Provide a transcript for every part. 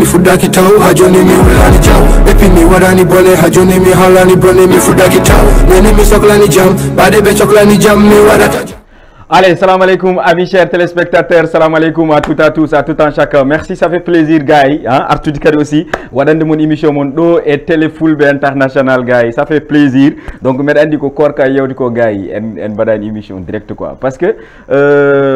mi fudaki taw hajoni mi hulani jaw bepi mi warani bone hajoni mi halani bone mi fudaki taw nene mi soklani jam bade be soklani jam mi warata. Allez, salam alaikum amis chers téléspectateurs, salam alaikum à toutes à tous, à tout un chacun. Merci, ça fait plaisir guys, hein, Artu Dikari aussi. Wadande mon émission mon do et Téléfoulbe international guys, ça fait plaisir. Donc me andi ko korka yow diko guys en badan émission direct quoi parce que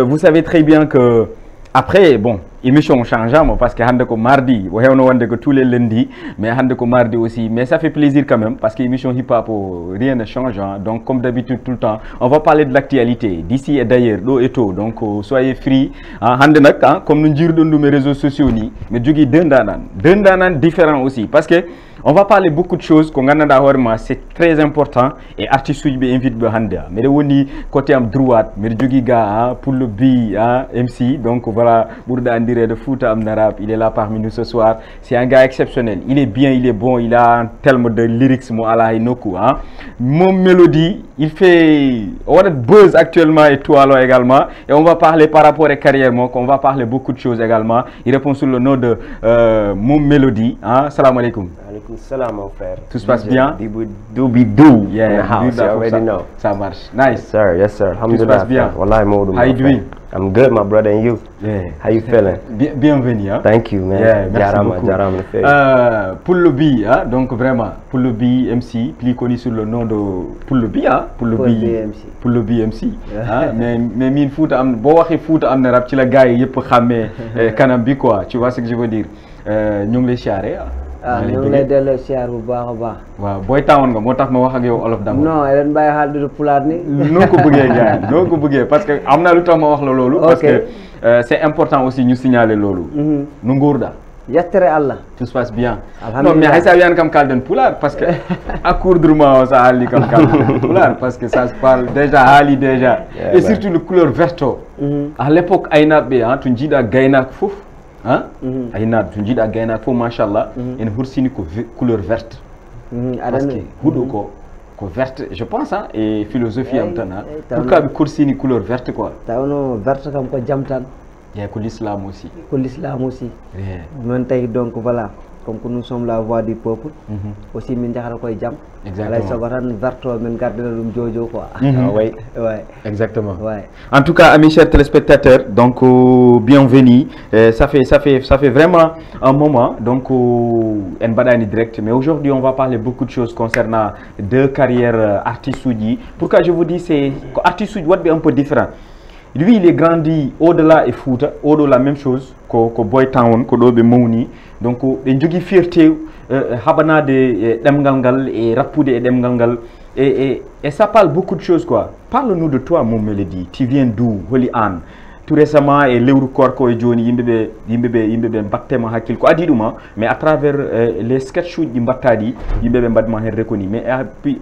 vous savez très bien que après bon émission changeant parce que hande ko mardi wo hewno wonde que tous les lundis mais hande ko mardi aussi mais ça fait plaisir quand même parce que émission hip hop rien ne change hein. Donc comme d'habitude tout le temps on va parler de l'actualité d'ici et d'ailleurs do et to donc soyez free hein, hande nak hein, comme nous jirdo mes réseaux sociaux ni mais jogi dendanan différent aussi parce que on va parler beaucoup de choses qu'on a c'est très important et artiste bi invite be hande mais de woni côté am droite mais jogi ga pour le bi MC donc voilà Bourda Andire de foot am rap il est là parmi nous ce soir c'est un gars exceptionnel il est bien il est bon il a un terme de lyrics mo ala inoku hein mon mélodie il fait on a buzz actuellement et tout alors également et on va parler par rapport à carrière moi on va parler beaucoup de choses également il répond sous le nom de mon mélodie hein salam alaikum. Salam mon frère. Tout se passe bien? Doobie-doo. Yeah, in the house. You already know. Ça marche. Nice. Yes sir. Tout se passe bien. Wallahi Maodo. How you doing? I'm good, my brother, and you? Yeah. How you feeling? Bienvenue. Hein? Thank you, man. Yeah, merci beaucoup. Pour le B, hein? Donc vraiment, pour le B MC, plus connu sous le nom de pour le B, hein? Pour le B MC. Hein? Mais min foot am bo waxé foot am na rap ci la gaay yépp xamé kanam bi quoi. Tu vois ce que je veux dire? Ñu ngi lay xiaré. ñu ngi lay delloo siyaar bu baax a baax. waaw booy taawoon nga moo tax ma wax ak yow olof dama. non ren bàyyi xaal du pulaar ni. noo ko bëggee gars noo ko bëggee parce que am na lu tax ma wax la loolu. parce que c'est important aussi ñu signaler loolu. nu nguur da. yettere Allah. tout se passe bien. alhamdulillah non mais haysa wiyan kam kalden pulaar parce que accourdement o sa haali kam kalden pulaar parce que ça se parle déjà haali déjà. et surtout le couleur verto. à l'époque aynaɓe to jiiɗa gaynaako fof. Hein? Ayna tu jiɗa gayna ko machallah en hursini ko couleur verte parce que huɗo ko verte je pense hein et philosophie am tan pourquoi ɓe kursini couleur verte quoi tawno verte kam ko jam tan et ko l'islam aussi man tay donc voilà comme que nous sommes la voix du peuple aussi min jaxara koy jam exactement lay sogo tan verto men gardena dum jojo quoi ouais exactement ouais en tout cas amis chers téléspectateurs donc bienvenue ça fait vraiment un moment donc en badani direct mais aujourd'hui on va parler beaucoup de choses concernant deux carrières artistes soudi pourquoi je vous dis c'est artiste soudi what be un peu différent. Lui, il est grandi au-delà et foot, au-delà la même chose que Boy Town, que Dobe Mouni. Donc, il y a une fierté, habana de Demgangal et rapoude et Demgangal. Et ça parle beaucoup de choses, quoi. Parle-nous de toi, mon mélodie. Tu viens d'où, Holy Anne? Tout récemment, et Leuru Korko et Johnny, Yimbebe Mbaktema Hakil, quoi, mais à travers les sketchs de Mbaktadi, Yimbebe Mbadman est reconnu. Mais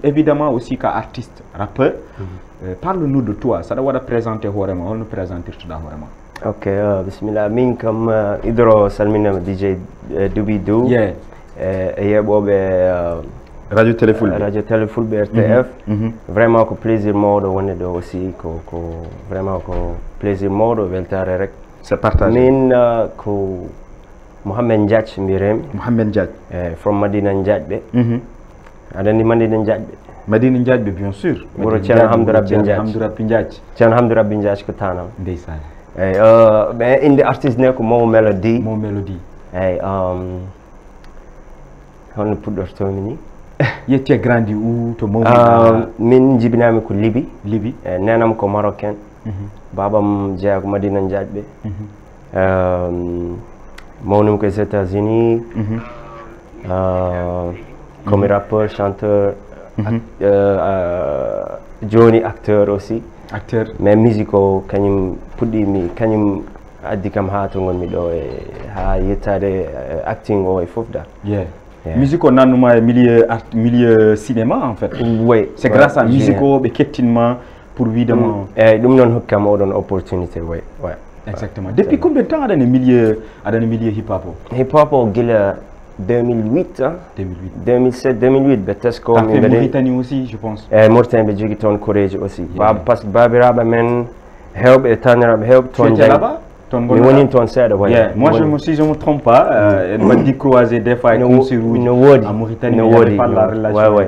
évidemment aussi qu'artiste, rappeur. Parle-nous de toi, ça doit être présenté vraiment, on nous présente tout vraiment. Ok, bismillah, min comme Idro Salmina DJ Doobie-doo. Yeah. Et bobe Radio Téléfoulbe RTF. Vraiment que plaisir mode on est aussi que vraiment que plaisir mode veltare rek. C'est partagé. Min ko Mohamed Ndiaye Mirem. Mohamed Ndiaye. From Madina Ndiaye. Adani Madina Ndiaye. Madina Ndiaye bien sûr. Boro Thierno Hamdou Rabbi Ndiaye. Thierno Hamdou Rabbi Ndiaye ko tanam. Ndeysaan. Mais indi artiste ne ko Mo Melody. Mo Melody. On puɗɗorto mini. Yetti grandi où to Mo min jibinami ko Libi. Libi. Nenam ko Marocain. Babam jeya ko Madina Ndiaye ɓe. mawnum ko États-Unis comme rappeur chanteur joni acteur aussi acteur mais musique o kañum puɗɗimi kañum addi kam ha to gonmi ɗo e ha yettade acting o e fof dal musique o nannuma e milieu cinéma en fait oui c'est grâce à musique o ɓe kettinma pour widema eyyi ɗum noon hokkam oɗon opportunité oui exactement depuis combien de temps aɗani milieu hip hop o hip hop o guila 2008 hein 2007 2008 ɓe tesko min Mauritanie aussi je pense Mauritanie ɓe jogui toon koreji aussi par ce que babiraɓe men hewɓe e taniraɓe hewɓe toon mi woni toon seeɗa moi si je me trompe pas m'a dit croiser des fois concert uji no woodi en Mauritanie no woodi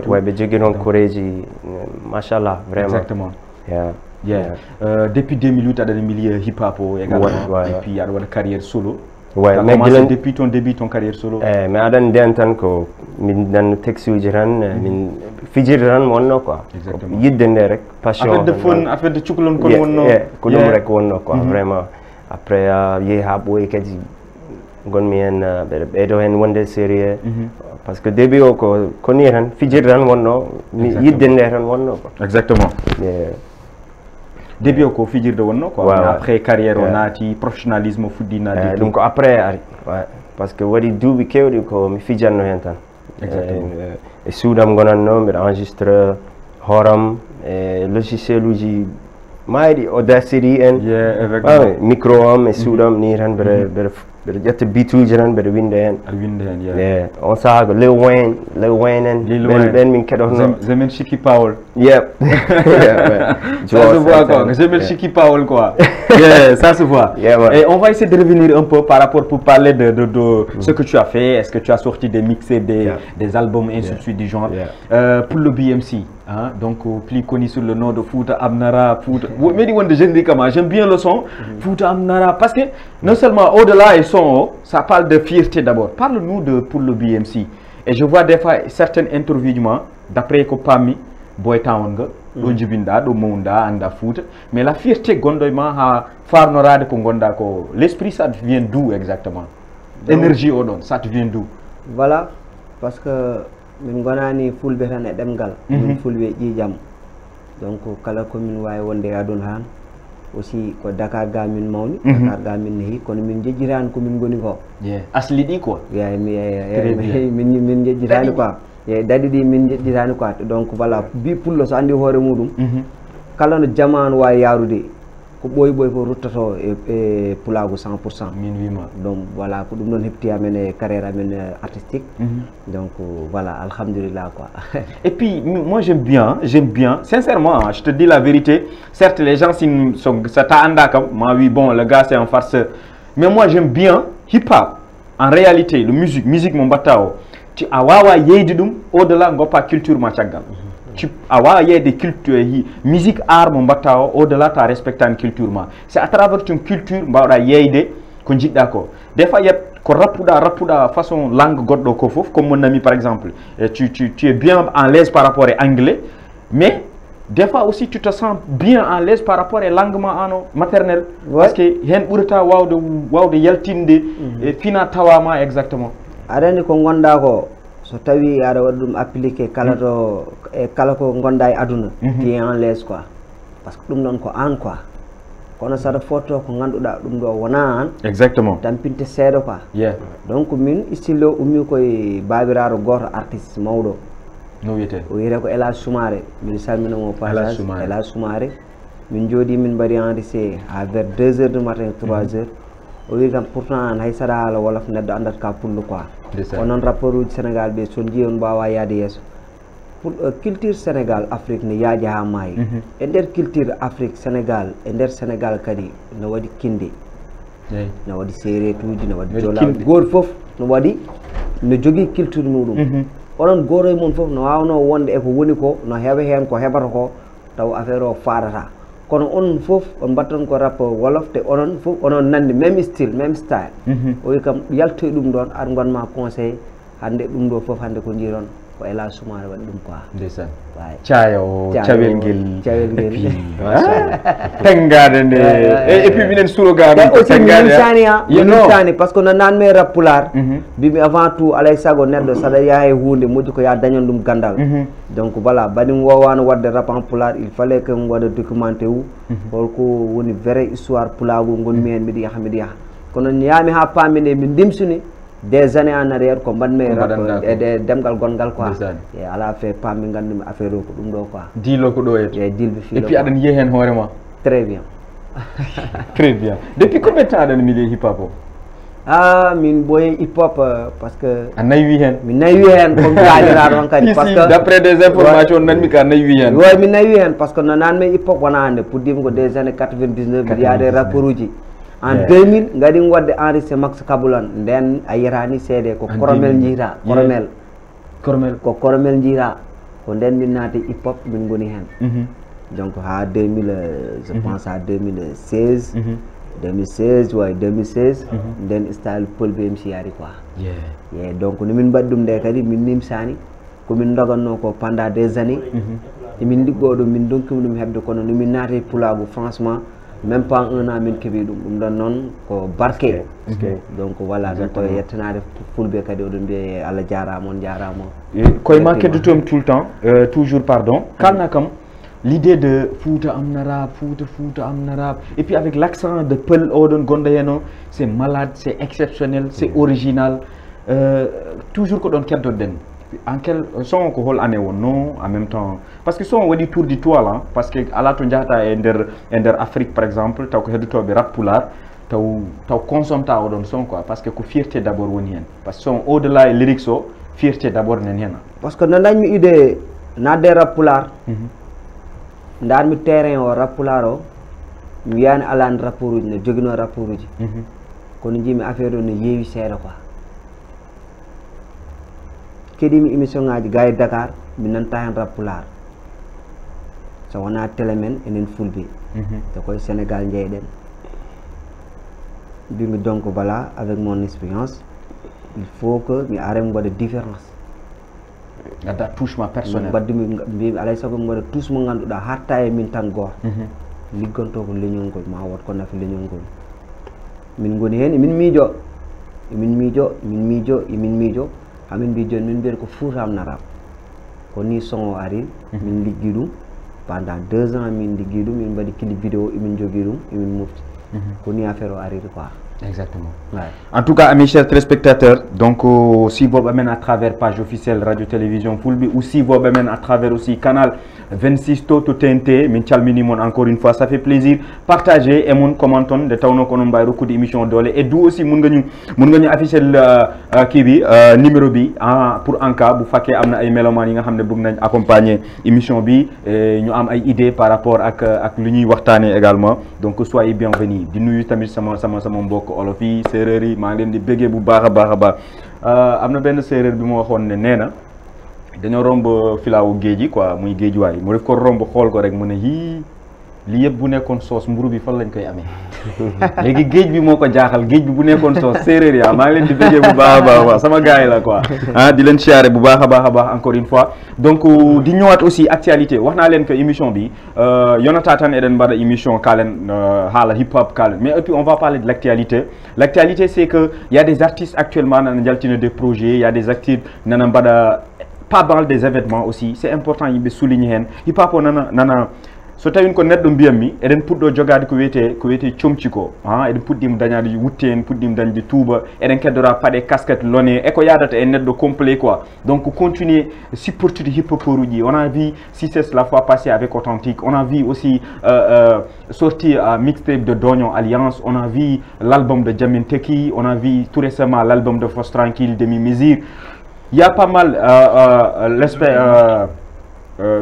way ɓe jogui toon koreji machallah vraiment exactement depuis 2008 aɗani milieu hip hop o également et puis aɗa waɗa carrière solo mais depuis ton début ton carrière solo mais aɗani nden tan ko min nanno texte uji tan min fijirde tan wonno quoi yidde nde rek passion affaire de cukalon kon wonno ko ɗum rek wonno quoi vraiment après yeehi ha ɓooyi kadi gonmi hen ɓeɗe ɓeydo hen wonde sérieux par ce que début o ko ni tan fijirde tan wonno yidde nde tan wonno quoi exactement début o ko fijirde wonno quoi après carrière o naati professionnalisme fuɗɗi naati ɗum ko après ari par ce que waɗi duuɓi kewɗi ko mi fijanno hen tan e suudam gonanno mbiɗa enregistre hooram e logiciel uji mayɗi Audacity en micro am e suuɗam ni tan mbeɗa ƴetta bituji tan mbeɗa winda hen on saaha ko Lil Wayne en ɓen min keɗotno Zemel Chiki Powell ça se voit quoi Zemel Chiki Powell quoi ça se voit et on va essayer de revenir un peu par rapport pour parler de ce que tu as fait. Est-ce que tu as sorti des mixés des albums et ainsi de suite du genre pour le BMC hein, donc plus connu sur le nom de Fouta Amnara Fouta mais j'aime bien le son Fouta Amnara parce que non seulement au-delà et son ça parle de fierté d'abord. Parle-nous de pour le BMC et je vois des fois certains interviews d'après ko pammi boy town nga ɗo jibinɗa ɗo mawda anda Fouta mais la fierté gonɗo ma ha farnorade ko gonda ko l'esprit ça te vient d'où exactement énergie oɗon ça te vient d'où voilà parce que min gonani fulɓe tan e ɗemgal min fulɓe ƴiƴam donc kala komin wawi wonde aduna han aussi ko Dakar ga min mawni Dakar ga min nehi kono min jejjitani komin goni ko asli ɗi quoi min jejjitani quoi daɗi ɗi min jejjitani quoi donc voilà bi pullo so andi hoore muɗum kala no jamanu wawi yarude ko ɓooyi ɓooyi ko ruttato e pulago 100% min wima donc voilà ko ɗum ɗon hepti amen e carrière amen artistique donc voilà alhamdulillah quoi et puis moi j'aime bien sincèrement je te dis la vérité certes les gens ça t'a andaka ma oui bon le gars c'est un farceur mais moi j'aime bien hip hop en réalité le musique mon battao tu a wawa yeydi ɗum au delà goppa culture ma caggal tu a wawa yeyde culture musique art mo mbatta o au delà ta respectani culture ma c'est à travers ton culture mbawɗa yeyde ko jiɗɗa ko des fois yet ko rappuɗa façon langue goɗɗo ko foof comme mon ami par exemple tu es bien en l'aise par rapport à anglais mais des fois aussi tu te sens bien en l'aise par rapport à langue ma ano maternelle parce que hen ɓurata wawde yaltinde e fina tawama exactement aɗa andi ko gonɗa ko so tawi aɗa waɗa ɗum appliqué kala to e kala ko gonɗa e aduna ti en l'aise quoi par ce que ɗum ɗon ko an quoi kono saɗa fotto ko ganduɗa ɗum ɗo wona an exactement tampinte seeɗa quoi donc min style o ummi koye babiraɗo goto artiste mawɗo no wiyete o wiyete ko Elage Soumaré min salminamo passage Elage Soumaré min jooɗi min mbaɗi enregistré à vers 2 heures du matin 3 heures o wi kam pourtant an hay saɗa haala wolof neɗɗo andata ka pullo quoi onon rapport uji Sénégal ɓe son jii on mbawa yaade yesso pour culture Sénégal Afrique ne yaaji ha maayi e nder culture Afrique Sénégal e nder Sénégal kadi no waɗi kindi no waɗi sérétuji no waɗi jola goto foof no waɗi no jogui culture muɗum onon goto e mon foof no wawno wonde e ko woni ko no heeɓa hen ko heɓata ko taw affaire o fadata kono on foof on mbatton ko rap wolof te onon foof onon nandi même style même style o wi kam yaltoy ɗum ɗon ar gonma conseil hande ɗum ɗo foof hande ko jiiron ko ela Soumaré waɗi ɗum quoi ndeysaan cayo cawel ngel tengade nde et puis minen suroga ɗum aussi min sani par ce que no nanme rap pular mbimi avant tout alay sago neɗɗo saɗa yaha e hunde moƴƴi ko ya dañon ɗum gandal donc voilà baɗim wowano wadde rap en pular il fallait que mi waɗa documenté wu holko woni vrai histoire pulagol gonmi hen mbiɗa yaha kono yami ha pamine min ndimsuni des années en arrière ko mbanmi e demgal gongal quoi e ala fait pammi gandumi affaire o ko ɗum ɗo quoi dilo ko ɗo e dilɓe fi et puis aɗan yiya hen hoorema très bien très bien depuis combien de temps aɗan milieu hip hop o min ɓooye hip hop parce que a naywi hen mi naywi hen comme kaliraɗo on kadi parce que d'après des informations nanmi ka naywi hen oui mi naywi hen par ce que no nanmi hip hop wona hande puddima ko des années 99 mbiɗa yaade rapport uji en 2000 gaɗin wadde enregistré max kabulon nden a yiyatani seede ko koromel jiita ko koromel jiita ko nden min naati hip hop min goni hen donc ha 2000 je pense à 2016 way 2016 nden style Paul BMC yari quoi donc no min mbaɗi ɗum nde kadi min nimsani komin doganno ko pendant des années emin liggo ɗum min donkimi ɗum hebde kono no min naati pulagu franchement même pas 1 an min keeɓi ɗum ɗon noon ko barke donc voilà donc koye yettanade fulɓe kadi oɗon mbiye Allah jarama on jarama koye ma keddotomi tout le temps toujours pardon kalna kam l'idée de Fouta amna rap Fouta amna rap et puis avec l'accent de Peul oɗon gonɗo heno c'est malade c'est exceptionnel c'est original toujours ko ɗon keddoɗen en quel son ko hol année wonno en même temps parce que son waɗi tour du toile hein, parce que ala to jahata e nder Afrique par exemple taw ko heddotoɓe rap pular taw consomta oɗon son quoi parce que ko fierté d'abord woni hen parce que son au delà e lyrics o fierté d'abord nen hen parce que no dañmi idée nadde rap pular darmi terrain o rap pular o mi wiyani alani rapport uji no joguino rapport uji kono jimi affaire o no yeewi seeɗa quoi keɗimi émission ngaji ga e Dakar mi nanta hen rap pular so wona télé men enen fulɓe te koye Sénégal jeyɗen mbimi donc voilà avec mon expérience il faut que mi are mi waɗa différence gadda touchement personnel mbaddumi mbimi alay saago mi waɗa touche mo ganduɗa harta e min tan goto liggonto ko leñol ngol ma wot ko nafi leñol ngol min goni hen emin miijo hamin mbi joni min mbiyata ko Fouta amna rap ko ni son o ari min liggi ɗum pendant 2 ans min liggi ɗum min mbaɗi clip vidéo emin jogui ɗum emin mofti ko ni affaire o ariri quoi exactement en tout cas amis chers téléspectateurs donc si vous amène à travers page officielle radio télévision Fulbe ou si vous amène à travers aussi canal 26 to TNT min calmini mon encore une fois ça fait plaisir partager et mon commenton de tawno ko non bay rokkude émission doole et du aussi mun nga ñu afficher kii bi numéro bi pour en cas bu faké amna ay mélomanes yi nga xamné bëgg nañ accompagner émission bi ñu am ay idées par rapport ak lu ñuy waxtané également donc soyez bienvenus di nuyu tamit sama mbokk olof yi séeréer yi maa ngi leen di béggee bu baax a baax am na benn séeréer bi ma waxoon ne nee na dañoo romb filaawu géej yi quoi muy géej waay mu def ko romb xool ko rek mu ne yii li yëpp bu nekkoon soos mburu bi fan lañ koy amee léegi géej bi moo ko jaaxal géej bi bu nekkoon soos séeréer yaa maa ngi leen di béggee bu baax a baax sama gars yi la quoi di leen siyaare bu baax a baax encore une fois donc di ñëwaat aussi actualité wax naa leen que émission bi yonata tan eɗen mbaɗa émission kalen haala hip hop kalen mais et puis on va parler de l'actualité c'est que il y a des artistes actuellement nana jaltina des projets il y a des actifs nana mbaɗa pas mal des événements aussi c'est important yimɓe souligner hen hip hop o nana so tawin ko neɗɗo mbiyammi eɗen puɗɗo jogade ko wiyete comci ko eɗen puɗɗima dañade wutte en puɗɗima dañde tuuba eɗen keddora paɗe casquette lone e ko yadata e neɗɗo complet quoi donc continuer supportude hip hop uji on a vu Cissesse la fois passée avec Authentique on a vu aussi sorti mixtape de Dognon Alliance on a vu l'album de Jamin Teki on a vu tout récemment l'album de Force Tranquille Demi Mesure il y a pas mal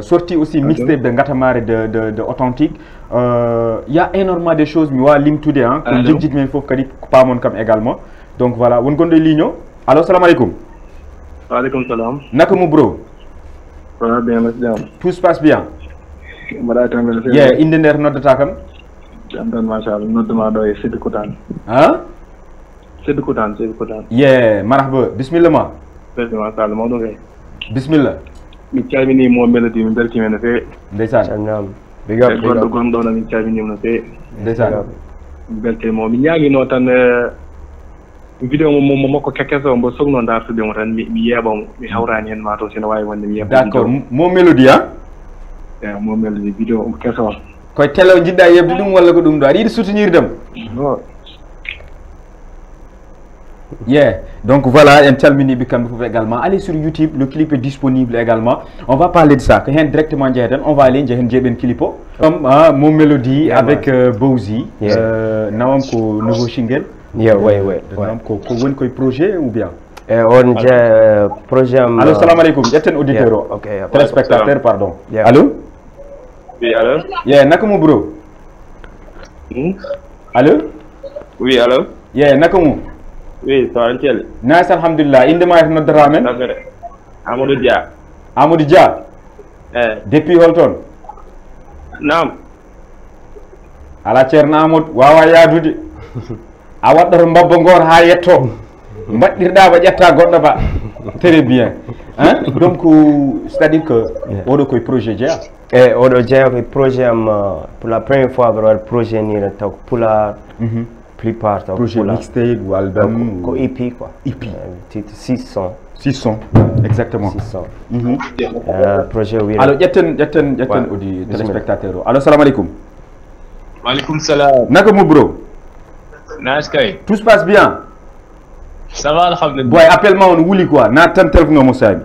sorti aussi mixtape de Ngatamare de Authentique il y a énormément de choses mi wa limtude ko jejjit men fof kadi ko pamon kam également donc voilà won gondo ligne allo assalamu alaikum wa alaikum salam naka mu bro ça va bien merci tout se passe bien mbaɗa tambel yeah inde nder noddata kam jam tan machallah nodduma ɗo e Sédou Koutane Sédou Koutane yeah marhaba bismillah ma machallah mawɗo kay bismillah mi calmini mo melodi min beltima no feewi ndeysan big up goɗɗo gonɗo ɗo min calminima no feewi ndeysan min beltimo mi ñaguino tan vidéo mo makko kekeso mbo sogno dartudemo tan mi yeeɓamo mi hawrani hen ma to sino wawi wonde mi yeeɓa d'accord mo mélodie ha eyi mo melodi vidéo keso on koye télé o jiɗɗa yebde ɗum walla ko ɗum ɗo aɗa yiɗi soutenir non Yeah, donc voilà, un calmini Bikam également. Allez sur YouTube, le clip est disponible également. On va parler de ça. Directement, on va aller un clip. Comme mon mélodie avec Bowzy. Nawam ko nouveau single. Yeah, ouais. Nawam ko projet ou bien? On a projet. Allô, salam alaikum. Il y a un auditeur. Ok. Téléspectateur, pardon. Yeah. Allô? Oui, allô? Yeah, nakamu bro? Allô? Oui, allô? Yeah, nakamu? Oui, ça va entier. Nice, alhamdulillah. Indema est notre ramen? Amadou Dia. Amadou Dia? Depuis Holton? Naam. Ala ceerno Amadou wawa yaadude a waɗɗata mbabba ngor ha yetto mbaɗɗirɗa ba ƴetta goɗɗo ba très bien hein donc c'est à dire que oɗo koye projet jeeya oɗo jeeya koye projet am pour la première fois mbaɗa waɗa projet ni taw ko pulaar plupart taw projet mixtape ou album ko EP quoi EP titre 600 exactement 600 projet wi alors ƴetten audi téléspectateur o allo salamu aleykum. Maaleykum salam. Naka mu bro? Nice kay. Tout se passe bien? Ça va alhamdulillah. Boy, appelle-moi on wuli quoi. Na tan téléphone ngam sabi.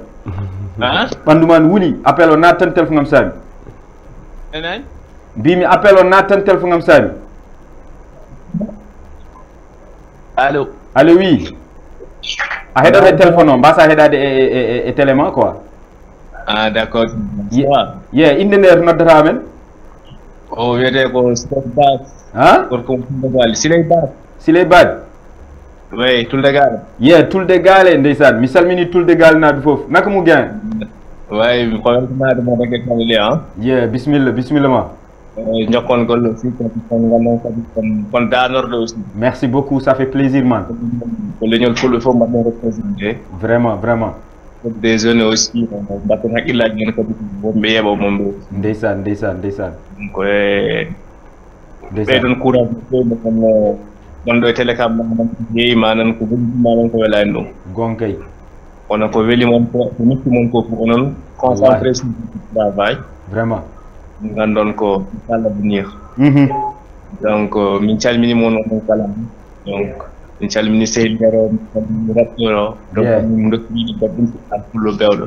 Hein? Panduman wuli, appelle on na tan téléphone ngam sabi. Enan? Bimi appelle on na tan téléphone ngam sabi. Allô. Allô oui. A heɗo e téléphone on mbasa heɗade e télément quoi. Ah d'accord. Yeah, inde nder noddata men. Oh, wiyete ko Siley Hein? Gorko Tuldegal. Siley Bad. Oui, Tuldegal. Yeah, Tulde Gale ndeysan. Mi salmini Tulde Gale naɓe fof. Naka mu gain? Oui, ko weltanade mo rege kamile hein. Yeah, bismillah ma. Jokkon gollo fi ko ngandon kon danordo aussi. Merci beaucoup, ça fait plaisir man. Ko leñol fulɓe fof mbaɗɗon représenté. Vraiment. Des zones aussi mbaɗɗon haqqillaji men kadi wonɓe yeeɓa momɓe. Ndeysan. Donc ɓeydon courage ɓeyɗo gonɗo e télé kam jeeyi manan ko manan ko welani ɗum gonkay kono ko weeli mon ko mitti mon ko onon concentré sur le travail vraiment gandon ko l'avenir donc min calmini mon on kala donc min calmini seydero min rapport donc min dokkiɗi baɗɗum pullo bewɗo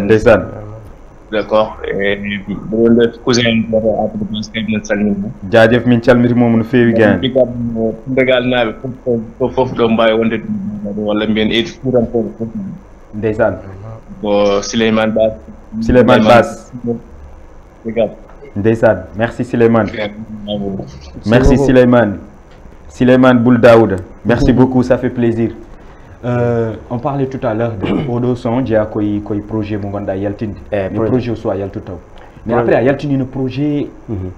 ndeysan d'accord bon le cousin de Abdou Basket na salmini jaajëf min calmitimomo no feewi gaani bigam Tuldegal naaɓe fof ɗo mbawi wonde walla mbiyen eɗi fuurankoɓe fof ndeysan ko Souleymane Bass bigam ndeysan merci Souleymane Souleymane Boul Daouda merci beaucoup, ça fait plaisir. On parlait tout à l'heure de Odo Son, j'ai koy projet mon ganda yaltinde. Le projet soit yaltutaw. Mais après yaltini no projet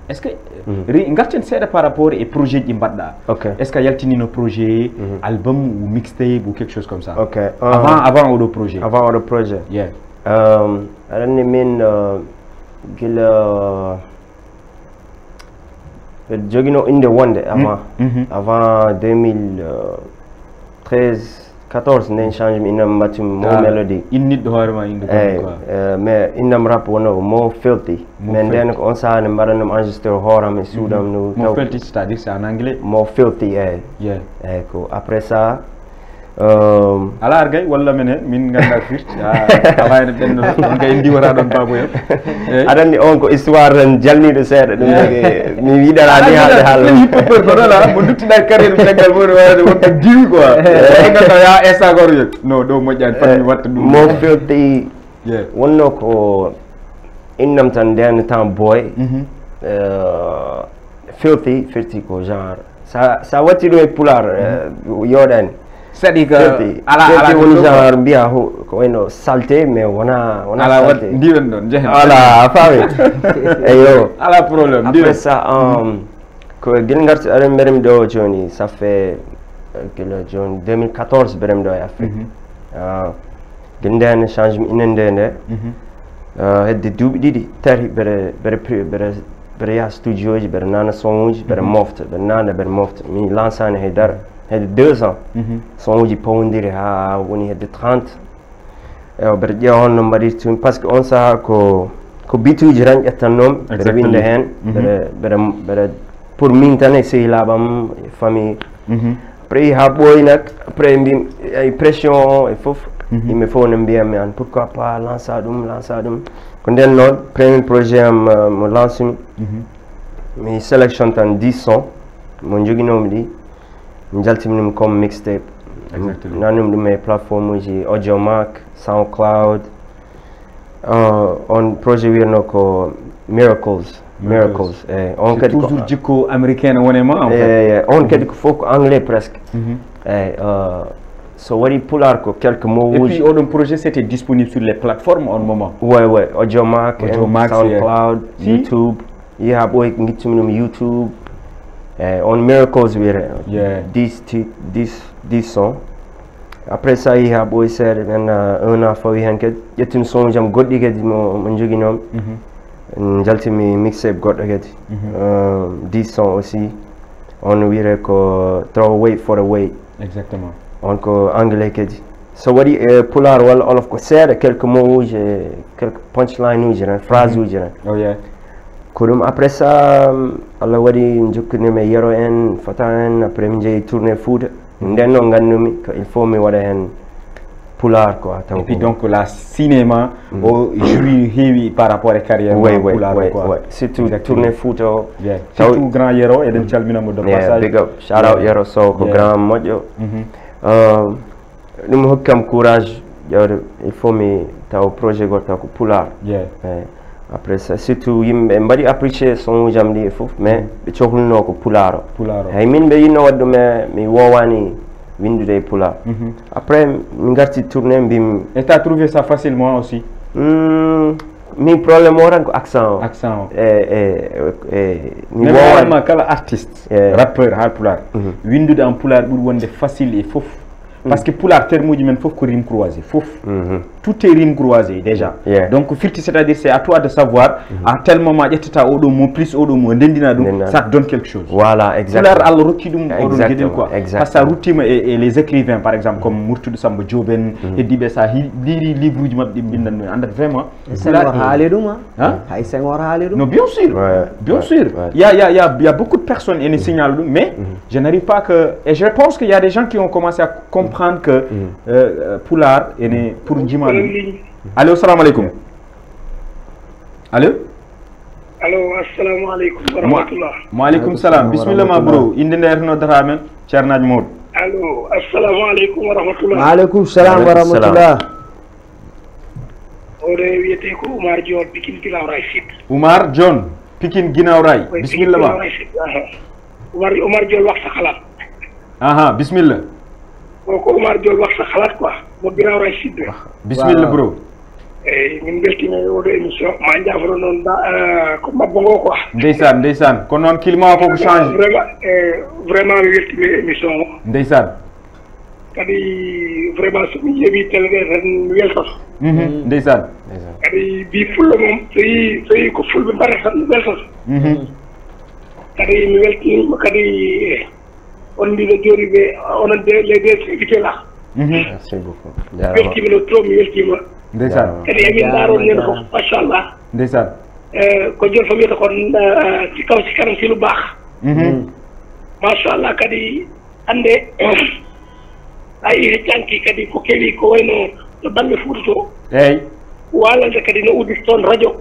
est-ce que ngarten séda par rapport et projet di mbadda. Est-ce que yaltini no projet album ou mixtape ou quelque chose comme ça? OK. Avant Odo projet. Avant Odo projet. Yeah. Arani min gila jogino inde wonde avant 2013 14 nden change mi inam matum mo melody inniddo hoorema inde quoi mais inam rap wono mo filthy men den ko on saane mbaranum enregistrer hooram e suudam no mo filthy c'est-à-dire c'est en anglais mo filthy yeah ko après ça ala argay walla menen min ganda firt awayno benno on kay ndiwara don babo yam adani on ko histoire ren jalnido seeda dum mi widara ni haalde haala peur ko la mo duttida carrière tegal mo wade wonta diwi quoi ngata ya esa gor yek no do mojjan fami watta dum mo filthy wonno ko innam tan den temps boy filthy ko genre sa watti do e pular yodani c'est-à-dire que ala woni genre mbiya ko wayno salté mais wona salté ndiwen don jehen ala fawi eyo ala problème après ça ko gel ngarti aren merem do joni ça fait que le joni 2014 berem do Afrique gendane changement inende hedde duuɓi ɗiɗi tati beɗe yaha studio ji beɗe nana son uji beɗe mofta beɗe nana beɗe mofta mi lansani haydara hedde 2 ans son uji pawodiri ha woni hedde 30 ewa beɗe ƴeewa honno mbaɗirta tumi par ce que on saaha ko bituji tan ƴettannomi beɗe winda hen beɗe pour min tan e sehilaɓam e famille après ha ɓooyi nak après mbimi ay pression o e foof yimɓe fof ne mbiyatmi an pourquoi pas lança ɗum ko nden noon premier projet am mo lancemi mi sélection tan 10 son mo joguinomi ɗi mi jaltiminimi comme mixtape nannumi ɗum e plateforme uji Audiomack, SoundCloud on projet wiyatno ko Miracles on kadi toujours jikko américaine wonema on kadi ko fof ko anglais presque so waɗi pular ko quelques mots et puis oɗon projet c'était disponible sur les plateformes en moment ouais Audiomack SoundCloud YouTube ha ɓooyi guittumi ɗum YouTube on Miracles wiyete 10 son après ça ha ɓooyi seeɗa ɓen 1 an fawi hen kadi ƴettimi son jam goɗɗi kadi mo joguinomi jaltimi mixtape goɗɗo kadi 10 son aussi on wiyete ko Throw Weight for the Weight exactement on ko anglais kadi so waɗi pular walla olof ko seeɗa quelques mots uji quelques punchline uji tan phrase uji tan ko ɗum après ça Allah waɗi jokkanimi e yero en fata en après mi jeeyi tourné Fouta nden noon gandumi ko il faut mi waɗa hen pular quoi et puis donc la cinéma o jouit heewi par rapport e carrière pular quoi surtout tourné Fouta o surtout grand Yero eɗen calminamo de passage big up shout out Yero Sow ko grand moƴƴo ɗum hokkam courage ƴewde il faut mi taw projet goto taw ko pular après ça surtout yimɓe mbaɗi apprécié son ujam ɗi e foof mais ɓe cohluno ko pular o hay min ɓe yinno wadde mi wowani windude e pular après mi garti tourné mbimi et t'as trouvé ça facilement aussi min probléme o tan ko accent o mi wowama kala artiste rappeur ha pular windude en pular ɓuuri wonde facile e foof par ce que pular terme uji men foof ko rime croisé foof tout est rime croisé déjà donc firti c'est à dire c'est à toi de savoir à tel moment ƴettata oɗo mot plus oɗo mot ndendina ɗum ça te donne quelque chose voilà exactement pular Allah rokki ɗum oɗon gueɗel quoi par ce que ça ruttima et les écrivains par exemple comme Mourtoudou Samba Diop en heddiɓe sa liiri livre uji mabɓe ɗi bindanno en andat vraiment Senghor haali ɗum hay Senghor haali ɗum non bien sûr il y a beaucoup de personnes ene signale ɗum mais je n'arrive pas que et je pense qu'il y a des gens qui ont commencé à comprendre que pular ene pour jima ɗum allo salamu aleykum allo assalamu aleykum wa rahmatullah waaleykum salam bisimilla ma bro inde nde noddata men ceernaji mawɗo allo assalamu aleykum wa rahmatullah waaleykum salam wa rahmatullah oɗo wiyete ko Oumar Dione Pikine Guinaw Rail Sud Oumar Dione Pikine Guinaw Rail bisimilla ma Oumar Dione wax sa xalaat bisimilla ko Oumar Dione wax sa xalaat quoi mo Guinaw Rail Sud bisimilla bro min beltini oɗo émission ma jaforo noon ko mabbo ngo quoi ndeysan ko noon climat o koko change vraiment mi weltimi émission o ndeysan kadi vraiment somi yeewi télé ɗe tan mi weltoto ndeysan kadi mbi fullo moom so yi ko fulɓe mbaɗa tan mi weltoto kadi mi weltinima kadi on mbiɗo joni ɓe onon les deux invités là merci beaucoup weltima no trop mi weltima ndeysan kadi emin ndaron nen fof machallah ndeysan ko joni fo wiyata kon si kaw si kanam si lu baax machallah kadi hande ayi heccanki kadi ko kewi ko wayno to banggue Fouta to eyyi walande kadi no udit toon radio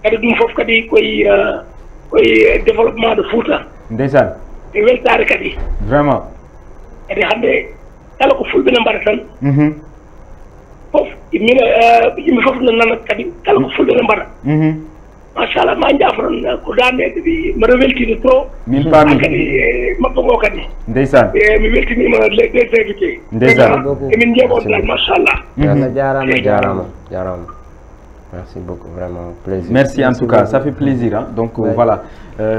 kadi ɗum foof kadi koye développement de Fouta ndeysan e weltare kadi vraiment kadi hande kala ko fulɓe ne mbaɗa tan fof mine yimɓe fof ne nana kadi kala ko fulɓe ne mbaɗa machallah ma jaforon ko dande kadi mbaɗa weltini trop min paami kadi mabba ngo kadi ndeysan mi weltinima les deux invités ndeysan emin jeeɓon dal machallah Allah jarama Merci beaucoup, vraiment plaisir. Merci en tout cas, ça fait plaisir. Hein? Donc voilà,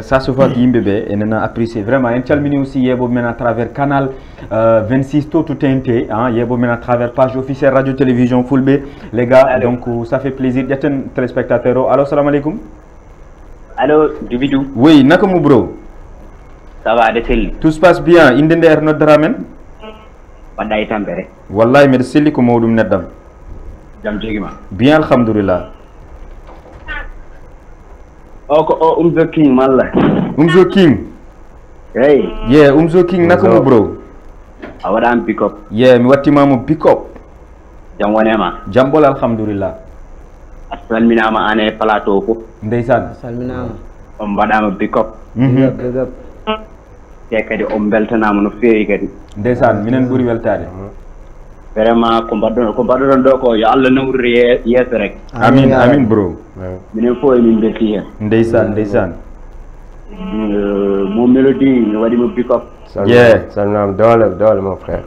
ça se voit bien bébé et on a apprécié vraiment. Et Chalmini aussi, Yebo mène à travers canal 26 tout TNT, hein? Yebo mène à travers page officielle radio-télévision Fulbe. Les gars, allô. Donc ça fait plaisir. Il y a un téléspectateur. Allô, salam alaikum. Allô, Dubidou. Oui, Nakamou bro. Ça va, Desel. Tout se passe bien. Indende Ernod Ramen. Wallahi Tambere. Wallahi, mais c'est comme Oudum Nedam. Bien, alhamdulillah. Oh, Umzo King, Malla. Umzo King? Hey. Yeah, Umzo King, Nakamou bro. Awadam pick up. Yeah, mi watti mamu pick up. Jamwanema. Jambol alhamdulillah. Salminama ane plateau ko. Ndeysan. Salminama. Badama pick up. Big up. Te kadi beltanama no feewi kadi. Ndeysan, minen buri weltade. Vraiment ko badon do ko yo Allah nawri yes rek. Amin, amin bro. Minen fo min belti hen. Ndeysan. Mon mélodie wadi mo pick up. Yeah. Salminama dole mon frère.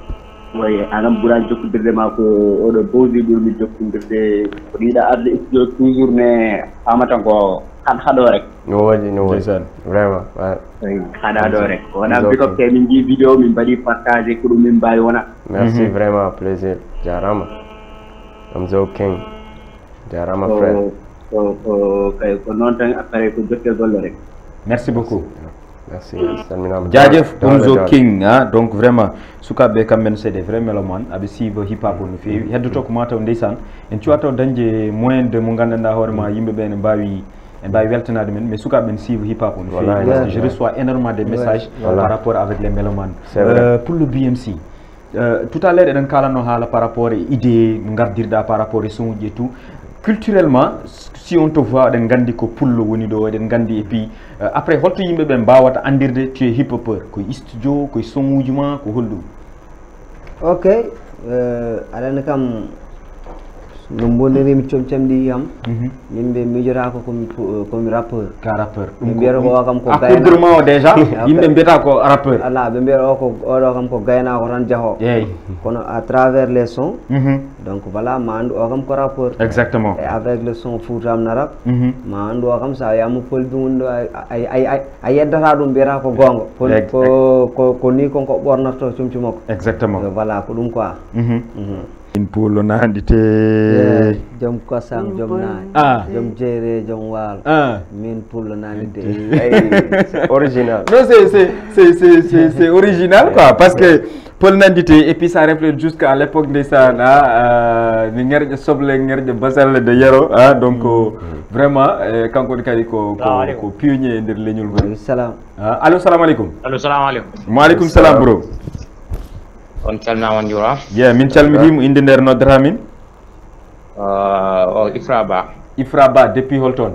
Oui, anam buran jokkudirde ma ko oɗo bowdi ɓurmi jokkudirde ko ɗiɗa arde studio toujours ne amatan ko haɗo rek no waɗi vraiment haɗa ɗo rek wona bikop te min ji vidéo min mbaɗi partagé ko ɗum min mbawi wona merci vraiment plaisir jarama Umzo King jarama frère ko noon tan après ko jokke golle rek merci beaucoup. Merci. Jadjef Umzo King, hein? Donc vraiment, Soukabe Kamen c'est des vrais mélomanes, avec si hip hop on fait. Il y a d'autres commentaires on descend. Et tu as ton danger moins de mon ganda horma yimbe ben bawi et bawi weltena de mais Soukabe si hip hop on fait. Parce que je reçois énormément de messages par rapport avec les mélomanes. Pour le BMC. Tout à l'heure on kala no hala par rapport à idée ngardirda par rapport à son et tout. Culturellement, si on te voit den gandi ko pullo woni do den gandi et puis après holto yimbe be mbawata andirde tu es hip hopper ko studio ko sonuji ma ko holdu. Ok, alana kam no bonere mi comcamdi yam yimbe mijora ko comme rappeur ka rappeur dum biero ko kam ko gayna akudurma o déjà yimbe mbeta ko rappeur ala be biero ko odo kam ko gayna ko tan jaho kono à travers les sons donc voilà ma andu o kam ko rappeur exactement et avec le son foutam narab ma andu o kam sa yamu pol dum ay yeddata dum biera ko gongo ko ni ko bornato cumcumako exactement voilà ko dum quoi in pullo nandite jom kosam jom jom jere jom wal min pullo nandite original. Non c'est original quoi parce que Paul nandite et puis ça reflète jusqu'à l'époque de ça ni ngerde soble ngerde basal de yero donc vraiment kanko kadi ko pionnier der leñul go salam allo salam alaikum wa alaikum salam bro on calna on jura min calminimo inde nder noddata min Ifra Ba depuis Holton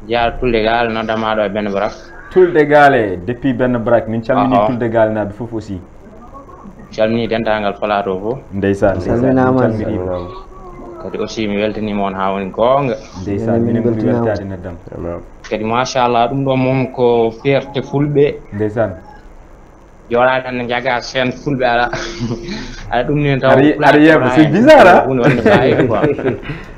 jaar tulde gal noddama ɗo e Ben Brak tulde gale depuis Ben Brak min calmini tulde gal naɓe fof aussi calmini dendagal plateau fof ndeysan calminama kadi aussi mi weltanima on ha woni gonga ndeysan minen ɓuri weltade neddam kadi machallah ɗum ɗo moom ko fierté fulɓe ndeysan Yola tan jaga sen fulbe ala dum ni taw c'est bizarre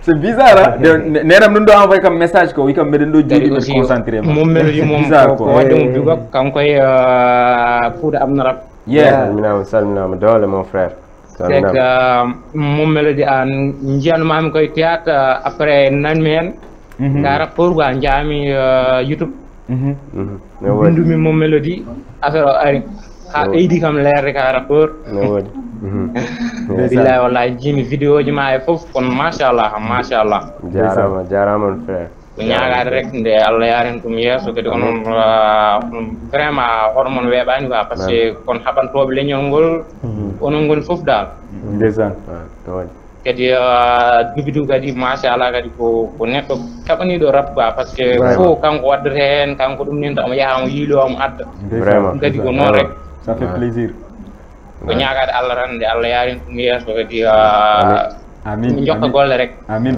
c'est bizarre nenam dum do envoyer comme message ko wi kam meden do jodi be concentré mom melu mom ko wadde mo bigo kam koy fuuda am narab salminama dole mon frère salminama mom melu di an njian mam koy théâtre après nan men dara pour ga njami YouTube ndumi mom melody affaire ari eydi kam leerde ka rapport no wadi billahi wallahi jimi vidéo ji ma e fof kon machallah jarama on frère ñaagaade rek nde Allah yaren tum yeeso kadi onon vraiment hormon weeɓani quoi par ce que kon haɓantoɓe leñol ngol onon ngoni fof dal ndeysan kadi dubidu kadi machallah kadi ko neɗɗo kaɓaniɗo rap quoi par ce que fof kanko waddata hen kanko ɗum nin tamo yaha mo yiilo mo adda vraiment kadi ko noon rek ça fait plaisir ko ñaagaade Allah tan nde Allah yarin tum yeeso kadi amin jokka golle rek amin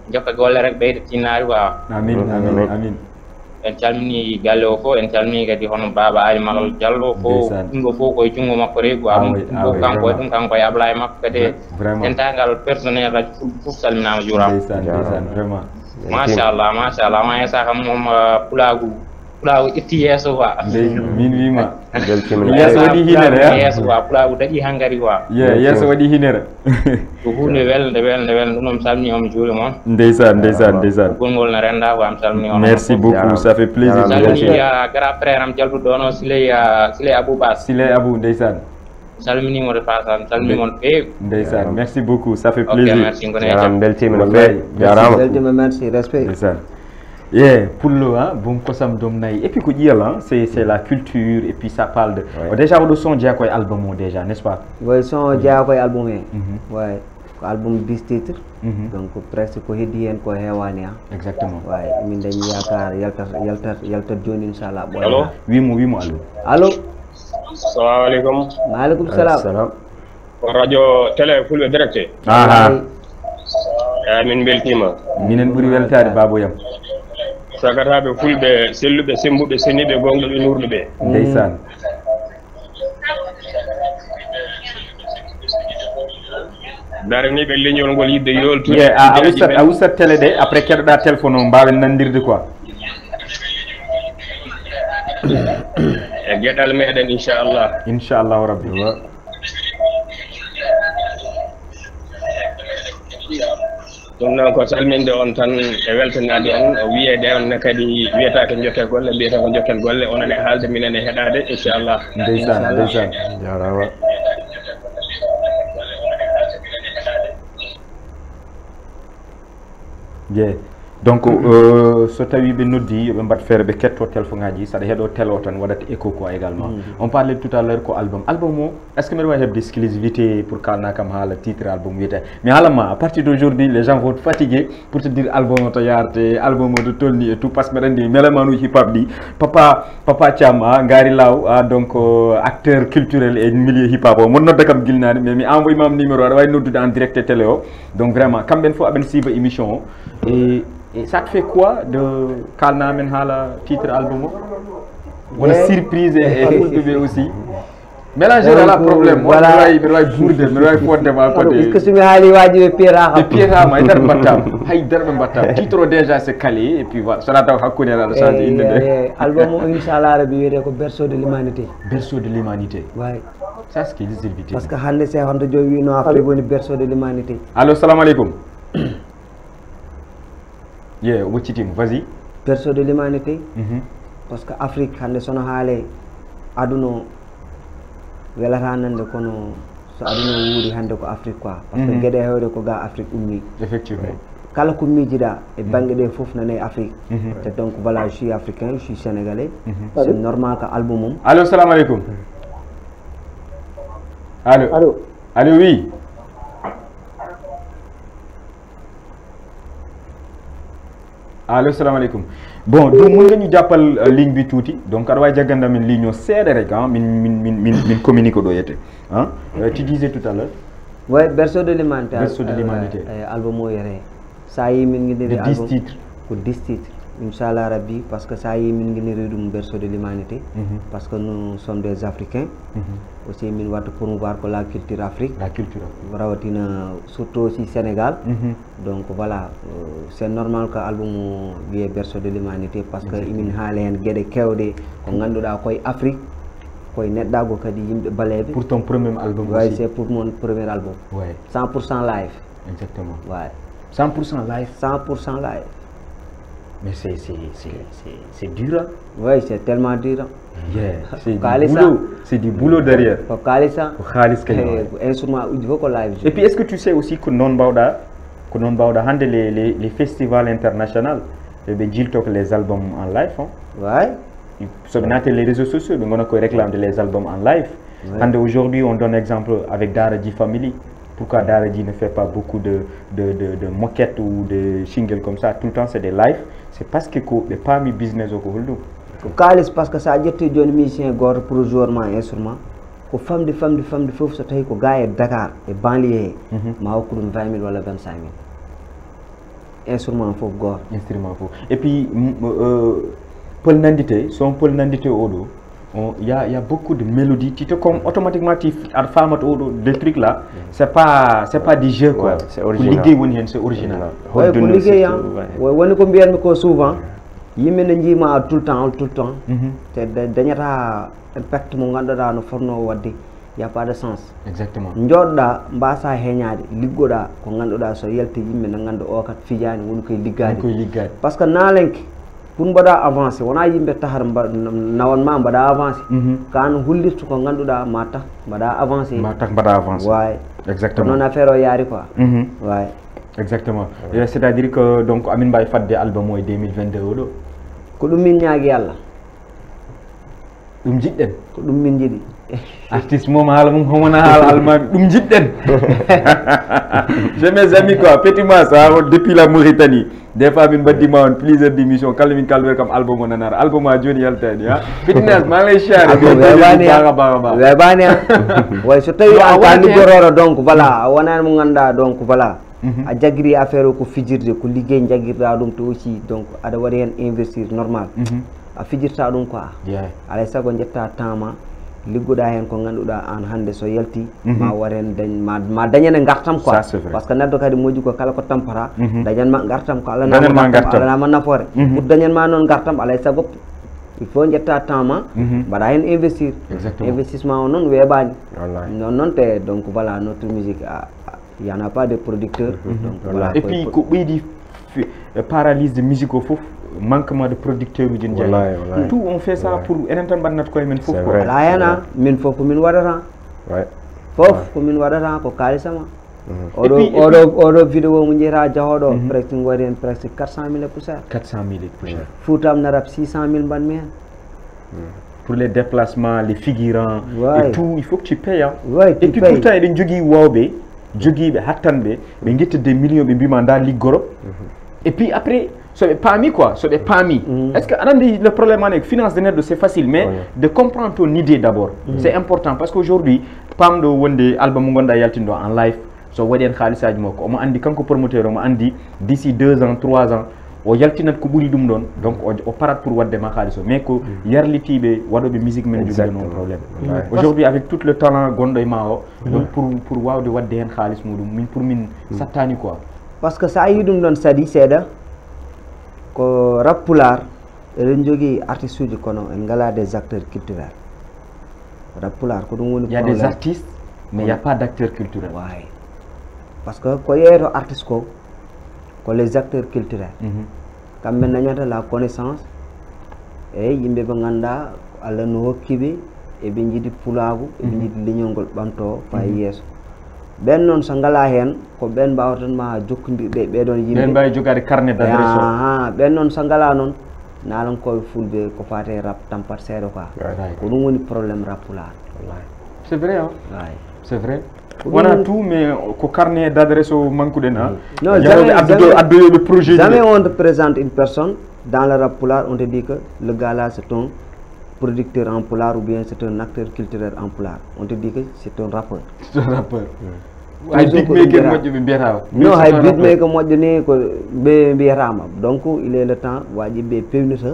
jokka golle rek ɓeyda tinnaari quoi amin en calmini galle o fof en calmini kadi hono baba Ali Malal Diallo ko ɗum ɗo fof koye junngo makko rewi quoi ɗum kanko e Ablaye makko kadi dendagal personnel radio fof salminama juurama vraiment machallah ma esa kam moom pulaagu itti yeeso quoi min wima yeeso waɗi hinere yeeso quoi pulaagu daƴi hangari quoi yeeso waɗi hinere ko hunde welde ɗum noon salmini on juuri moon ndeysan gongol ne renda quoi am salmini on merci beaucoup ça fait plaisir salmini grand frère am jaltuɗo ɗon o Siley Abou Bass Siley Abou ndeysan salminimo de passage salminimo no feewi ndeysan merci beaucoup ça fait plaisir merci ngone beltima no feewi beltima merci respect ndeysan pour le bon kosam dom nayi et puis ko ƴiyal c'est la culture et puis ça parle de déjà oɗo son jeeya koye album o déjà n'est-ce pas oui son jeeya koye album he ouais ko album 10 titres donc presque ko heddi hen ko hewani exactement ouais min dañi yakar yaltat joni inchallah allo wimo allo assalamu aleykum maaleykum salam radio télé fulɓe directé min beltima minen ɓuuri weltade baboyam sagataɓe fulɓe selluɓe sembuɓe seniɓe gonɗoɓe nurɗuɓe ndeysan daraniɓe leñol ngol yidde yoltude a wustat télé ɗe après keɗoɗa téléphone o mbawen nandirde quoi e gueɗal meɗen inchallahu rabbi ɗum noon ko salminde on tan e weltanade on o wiyede on kadi wiyetake jokken golle mbiyete ko jokken golle onon e haalde minen e heɗade inchallah ndeysan jarama donc so tawi ɓe noddi yoɓe mbat feere ɓe ketto téléphone ngaji saɗa heeɗo télé tan waɗata écho quoi également on parlait tout à l'heure ko album o est ce que mbiɗa wawi hebde exclusivité pour kalna kam haala titre album wiyete mais haalanma à partir d'aujourd'hui les gens vont fatiguer pour te dire album o to yarte album o to tolni et tout par ce que mbeɗa andi mélomanuji hip hop ɗi papa Thiam Ngari Law donc acteur culturel et milieu hip hop o mon nodda kam guilnani mais mi envoyé mam numéro aɗa wawi noddude en direct e télé o donc vraiment kamɓen fof aɓen siiba émission o et ça te fait quoi de kalna men hala titre album o wona surprise et fulɓeɓe aussi mélangeur ala problème mbiɗa wawi ɓurde mbiɗa wawi foddema côté est ce que somi haali waji ɓe piyatama haydara mbattama haydara ɓe mbattama titre o déjà c'est calé et puis voilà sona taw hakkude en aɗa change inde nde album o inchallah rabi wiyete ko berceau de l'humanité ouais ça c'est lisibilité parce que hande c'est honto jo wino Afrique woni berceau de l'humanité allo salamu aleykum woccitima vas-y berceau de l'humanité parce que Afrique hande sono haale aduna welata nande kono so aduna wuuri hande ko Afrique quoi parce que gueɗe hewde ko ga Afrique ummi effectivement kala ko miijiɗa e banggue ɗe foof nane Afrique et donc voilà je suis africain je suis sénégalais c'est normal que album mum allo salamu aleykum allo oui allo salamu aleykum bon donc mun nga ñu jàppal ligne bi tuuti donc aɗa wawi jagganda min ligne o seeɗa rek min communique ɗo yette tu disais tout à l'heure ouais berceau de l'humanité album o yere sa yi min guiniri album 10 titres ko 10 titres inchallah rabbi parce que sa yi min guiniri ɗum berceau de l'humanité parce que nous sommes des africains aussi min watta promouvoir ko la culture Afrique rawatina surtout aussi Sénégal donc voilà c'est normal que album o wiye berceau de l'humanité parce que imin haala hen gueɗe kewɗe ko ganduɗa koye Afrique koye neɗɗago kadi yimɓe baleɓe pour ton premier album ouais c'est pour mon premier album 100% live exactement ouais 100% live mais c'est dur hein? Ouais, c'est tellement dur. C'est du boulot derrière. Ko kalisa. Instrument il faut qu'on live. Et puis est-ce que tu sais aussi que non bawda hande les festivals internationaux et be jiltok les albums en live hein? Ouais. Sur les réseaux sociaux on a réclame les albums en live. Hande aujourd'hui on donne exemple avec Daraji Family. Pourquoi Daraji ne fait pas beaucoup de moquettes ou de singles comme ça tout le temps c'est des lives c'est parce que c'est pas mi business au holdum ko kalis parce que ça jetti joni musicien goto pour jouement instrument ko famde fof so tawi ko gaay Dakar e banlieue ma hokku dum 20 000 wala 25 000 instrument fof goto et puis Paul Nandité son Paul Nandité odo il y a beaucoup de mélodies tu te comme automatiquement tu as famat odo des trucs là c'est pas des jeux quoi c'est original c'est original ouais pour liggéey woni ko mbiyanmi ko souvent yimɓe ne jiima tout le temps te dañata impact mo ganduɗa no fonno wadde y a pas de sens exactement jooɗɗa mbasa heñade liggoɗa ko ganduɗa so yalti yimɓe ne ganda o kat fijani woni koye liggade par ce que nalenke pour mbaɗa avancé wona yimɓe tahar nawanma mbaɗa avancé kano hullirta ko ganduɗa ma tak mbaɗa avancé way exactement noon affaire o yaari quoi way exactement c'est à dire que donc amin mbawi fadde album o 2022 oɗo ko ɗum min ñaagui Allah ɗum jiɗɗen ko ɗum min jiiɗi artiste mom haala mum homona haala almami ɗum jiɗɗen j'ai mes amis quoi petit mas depuis la Mauritanie des fois min baddima on plusieurs d'émission kala min kalwer kam album o nanara album a joni yaltani ha fitness ma lay chare webani way so tawi an ka liggororo donc voilà wonani mo ganduɗa donc voilà a jaggiri affaire o ko fijirde ko liggey jaggirɗa ɗum to aussi donc aɗa waɗi hen investir normal a fijirta ɗum quoi alay saago jetta temps ma liggoɗa hen ko ganduɗa an hande so yalti ma war hen ma dañane gartam quoi parce que neɗɗo kadi moƴƴi ko kala ko tampata dañanma gartam ko alanama nafoore pour dañanma noon gartam alay saago il faut jetta temps ma mbaɗa hen investir investissement o noon weeɓani noon te donc voilà notre musique il y en a pas de producteur donc voilà et puis ko ɓeydi paralyse de musique o foof manquement de producteur uji n jayi tout on fait ça pour enen tan ɓannata koye men fof quoi ala hena min fof komin waɗata fof komin waɗata ko kalisama oɗo vidéo mo jeeyata jahoɗo presque waɗi hen presque 400 000 poussière 400 000 poussière Foutam Narab 600 000 mbanmi hen pour les déplacements les figurants et tout il faut que tu payes et puis pourtant eɗen jogui wawɓe joguiɓe hattanɓe ɓe guitta des millions ɓe mbima nda liggoro et puis après soɓe paami quoi soɓe paami est ce que aɗa andi le probléme ane finance de neɗɗo c'est facile mais de comprendre ton idée d'abord c'est important parce que aujourd'hui pamɗo wonde album mo gonɗa yaltinɗo en live so waɗi hen haalisaji makko omo andi kanko promoteur omo andi d'ici 2 ans 3 ans o yaltinat ko ɓuuri ɗum ɗon donc o parat pour wadde ma haalis o mais ko yarlitiɓe waɗoɓe musique men joguiɗo noon probléme aujourd'hui avec tout le talent gonɗo e ma o donc pour wawde wadde hen haalis muɗum min pour min sattani quoi par ce que sa yi ɗum ɗon sadi seeɗa ko rap pular eɗen jogui artiste uji kono en ngala des acteurs culturels rap pular ko ɗum woni il y a des artistes mais il y a pas d'acteurs culturels way par ce que ko yeeto artiste ko les acteurs culturels kamɓe dañata la connaissance e yimɓe ɓe ganduɗa Allah no hokkiɓe eɓe jiiɗi pulagu eɓe jiiɗi leñolngol ɓamto fa yeeso ɓen noon so ngala hen ko ɓen mbawata tan ma jokkodirɗe ɓeɗon yimɓe ɓen mbawi jogade carnet d'adresse ɓen noon so ngala noon nalankoɓe fulɓe ko fate rap tampat seeɗa quoi ko ɗum woni probléme rap pular c'est vrai c'est vrai wona tout mais ko carnet d'adresse o manqueɗen non addoyoɓe projet jamais on te présente une personne dans le rap pular on te dit que le gars là c'est un producteur en pular ou bien c'est un acteur culturel en pular on te dit que c'est un rappeur hay beatmaker moƴƴo ɓe mbiyata non hay beatmaker moƴƴo ni ko ɓe mbiyatama donc il est le temps waji ɓe pewnita